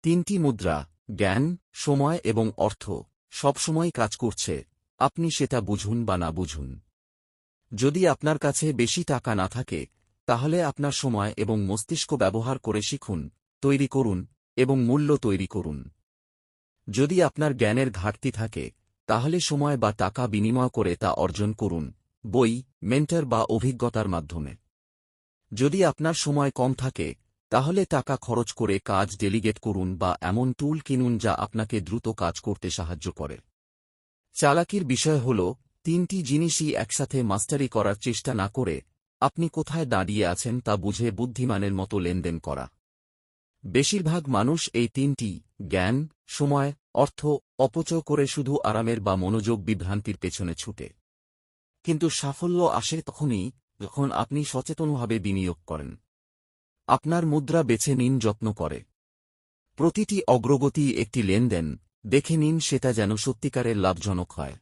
তিনটি মুদ্রা, জ্ঞান, সময় এবং অর্থ, সবসময় কাজ করছে, আপনি সেটা বুঝুন বা না বুঝুন। যদি আপনার কাছে বেশি টাকা না থাকে, তাহলে আপনার সময় এবং মস্তিষ্ক ব্যবহার করে শিখুন, তৈরি করুন এবং মূল্য তৈরি করুন। যদি আপনার জ্ঞানের ঘাটতি থাকে, তাহলে সময় বা টাকা বিনিময় করে তা অর্জন করুন, বই, মেন্টর বা অভিজ্ঞতার মাধ্যমে। যদি আপনার সময় কম থাকে, তাহলে টাকা খরচ করে কাজ ডেলিগেট করুন বা এমন টুল কিনুন যা আপনাকে দ্রুত কাজ করতে সাহায্য করে। চালাকির বিষয় হল, তিনটি জিনিসই একসাথে মাস্টারি করার চেষ্টা না করে আপনি কোথায় দাঁড়িয়ে আছেন তা বুঝে বুদ্ধিমানের মতো লেনদেন করা। বেশিরভাগ মানুষ এই তিনটি, জ্ঞান, সময়, অর্থ, অপচয় করে শুধু আরামের বা মনোযোগ বিভ্রান্তির পেছনে ছুটে। কিন্তু সাফল্য আসে তখনই যখন আপনি সচেতনভাবে বিনিয়োগ করেন। আপনার মুদ্রা বেছে নিন যত্ন করে। প্রতিটি অগ্রগতি একটি লেনদেন, দেখে নিন সেটা যেন সত্যিকারের লাভজনক হয়।